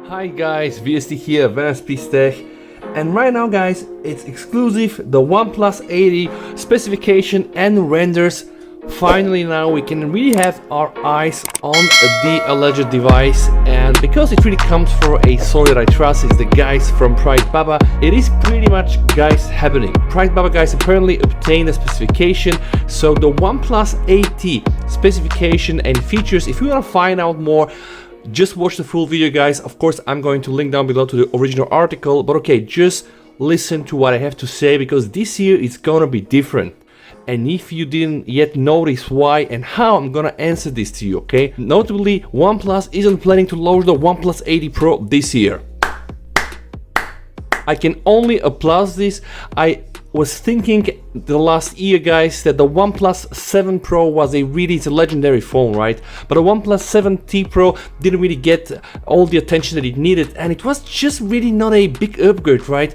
Hi guys, VST here, Tech, and right now guys, it's exclusive, the OnePlus 80 specification and renders. Finally now we can really have our eyes on the alleged device, and because it really comes from a source that I trust, is the guys from Pride Baba, it is pretty much guys happening. Pride Baba guys apparently obtained the specification, so the OnePlus 80 specification and features, if you want to find out more, just watch the full video guys. Of course I'm going to link down below to the original article, but okay, just listen to what I have to say, because this year it's gonna be different. And if you didn't yet notice why and how, I'm gonna answer this to you, okay? Notably, OnePlus isn't planning to launch the OnePlus 80 Pro this year. I can only applaud this. I was thinking the last year guys that the OnePlus 7 Pro was a legendary phone, right? But the OnePlus 7T Pro didn't really get all the attention that it needed, and it was just really not a big upgrade, right?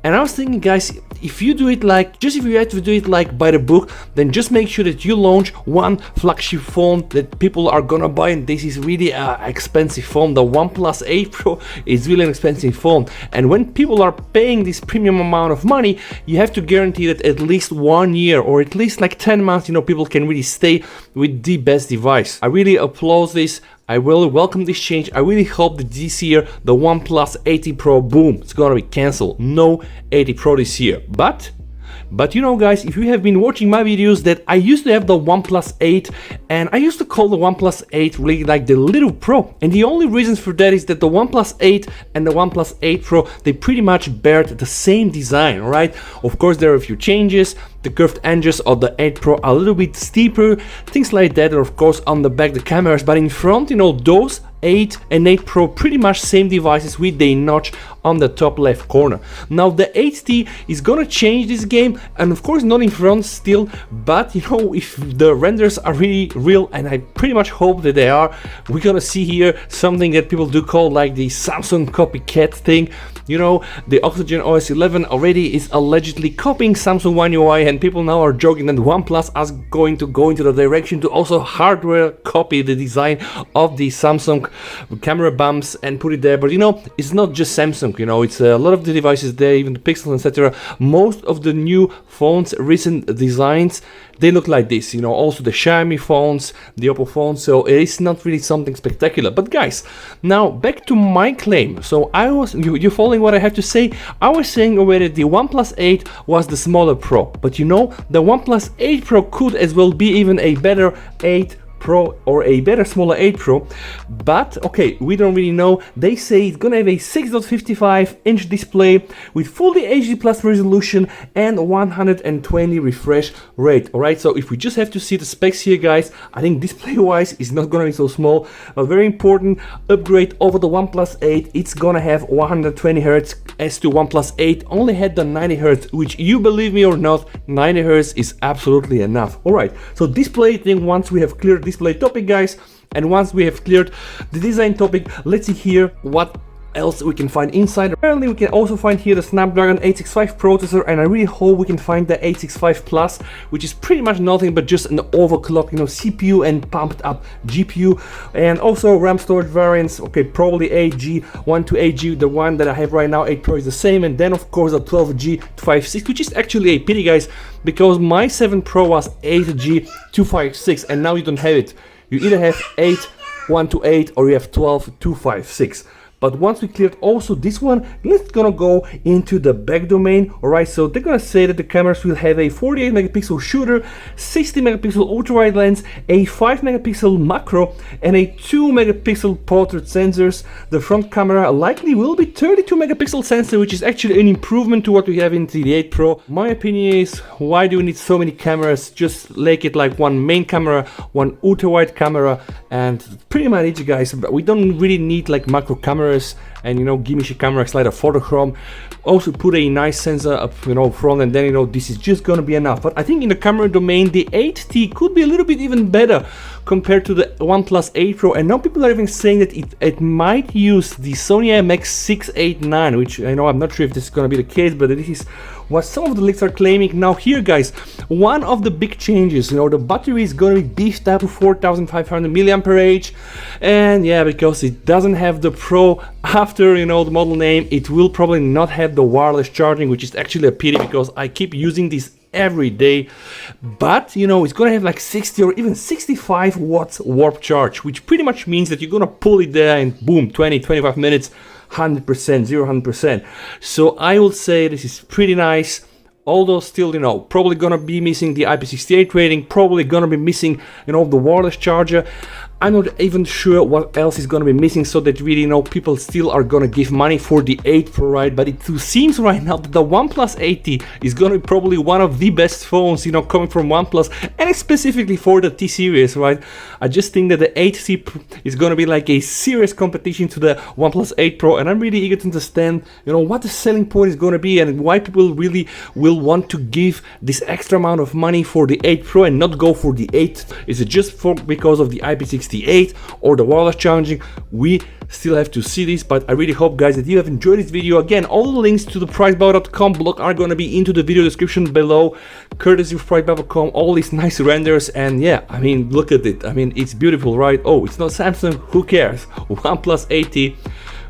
And I was thinking guys, if you do it like, if you have to do it like by the book, then just make sure that you launch one flagship phone that people are gonna buy, and this is really an expensive phone. The OnePlus 8 Pro is really an expensive phone, and when people are paying this premium amount of money, you have to guarantee that at least 1 year or at least like 10 months, you know, people can really stay with the best device. I really applaud this. I really welcome this change. I really hope that this year the OnePlus 80 Pro, boom, it's gonna be cancelled. No 80 Pro this year. But you know guys, if you have been watching my videos, that I used to have the OnePlus 8, and I used to call the OnePlus 8 really like the little Pro. And the only reasons for that is that the OnePlus 8 and the OnePlus 8 Pro, they pretty much bear the same design, right? Of course there are a few changes. The curved edges of the 8 Pro are a little bit steeper, things like that, and of course on the back the cameras, but in front, you know, those 8 and 8 Pro pretty much same devices with a notch on the top left corner. Now the 8T is gonna change this game, and of course not in front still, but you know, if the renders are really real, and I pretty much hope that they are, we're gonna see here something that people do call like the Samsung copycat thing. You know, the Oxygen OS 11 already is allegedly copying Samsung One UI, and people now are joking that OnePlus is going to go into the direction to also hardware copy the design of the Samsung camera bumps and put it there. But you know, it's not just Samsung, you know, it's a lot of the devices there, even the Pixel, etc. Most of the new phones, recent designs, they look like this, you know, also the Xiaomi phones, the Oppo phones, so it is not really something spectacular. But guys, now back to my claim. So you're following what I have to say? I was saying already the OnePlus 8 was the smaller Pro, but you know, the OnePlus 8 Pro could as well be even a better 8 Pro or a better smaller 8 Pro, but okay, we don't really know. They say it's gonna have a 6.55-inch display with fully HD plus resolution and 120 refresh rate. Alright, so if we just have to see the specs here guys, I think display wise is not gonna be so small. A very important upgrade over the OnePlus 8, it's gonna have 120 Hz, as to OnePlus 8 only had the 90 Hz, which, you believe me or not, 90 Hz is absolutely enough. Alright, so display thing, once we have cleared display topic guys, and once we have cleared the design topic, let's see here what else we can find inside. Apparently we can also find here the Snapdragon 865 processor, and I really hope we can find the 865 Plus, which is pretty much nothing but just an overclock, you know, CPU and pumped up GPU. And also RAM storage variants, okay, probably 8G, 1 to 8G, the one that I have right now, 8 Pro, is the same, and then of course a 12G 256, which is actually a pity guys, because my 7 Pro was 8G 256, and now you don't have it. You either have 8 128 or you have 12 256. But once we cleared also this one, let's gonna go into the back domain. Alright, so they're gonna say that the cameras will have a 48 megapixel shooter, 60 megapixel ultra wide lens, a 5 megapixel macro, and a 2 megapixel portrait sensors. The front camera likely will be 32 megapixel sensor, which is actually an improvement to what we have in the 8 Pro. My opinion is, why do we need so many cameras? Just make it like one main camera, one ultra wide camera, and pretty much it guys. We don't really need like macro cameras and, you know, gimmicky camera like a photochrome. Also put a nice sensor up, you know, front, and then, you know, this is just gonna be enough. But I think in the camera domain, the 8T could be a little bit even better compared to the OnePlus 8 Pro, and now people are even saying that it might use the Sony IMX689, which I know, I'm not sure if this is gonna be the case, but this is what some of the leaks are claiming. Now here guys, one of the big changes, you know, the battery is going to be beefed up to 4500 mAh, and yeah, because it doesn't have the Pro after, you know, the model name, it will probably not have the wireless charging, which is actually a pity because I keep using this every day. But you know, it's gonna have like 60 or even 65 watts warp charge, which pretty much means that you're gonna pull it there and boom, 20-25 minutes, 100%, 100%. So I would say this is pretty nice, although still, you know, probably gonna be missing the IP68 rating, probably gonna be missing, you know, the wireless charger. I'm not even sure what else is gonna be missing, so that really, you know, people still are gonna give money for the 8 Pro, right? But it seems right now that the OnePlus 8T is gonna be probably one of the best phones, you know, coming from OnePlus, and specifically for the T series, right? I just think that the 8T is gonna be like a serious competition to the OnePlus 8 Pro, and I'm really eager to understand, you know, what the selling point is gonna be and why people really will want to give this extra amount of money for the 8 Pro and not go for the 8. Is it just because of the IP68 or the wireless charging? We still have to see this, but I really hope guys that you have enjoyed this video. Again, all the links to the pricebabble.com blog are going to be into the video description below, courtesy of pricebabble.com. All these nice renders, and yeah, I mean, look at it. I mean, it's beautiful, right? Oh, it's not Samsung, who cares? OnePlus 8T.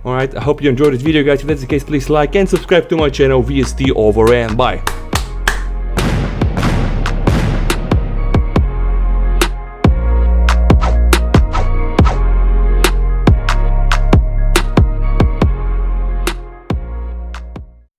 Alright, I hope you enjoyed this video guys. If that's the case, please like and subscribe to my channel. VST over and bye.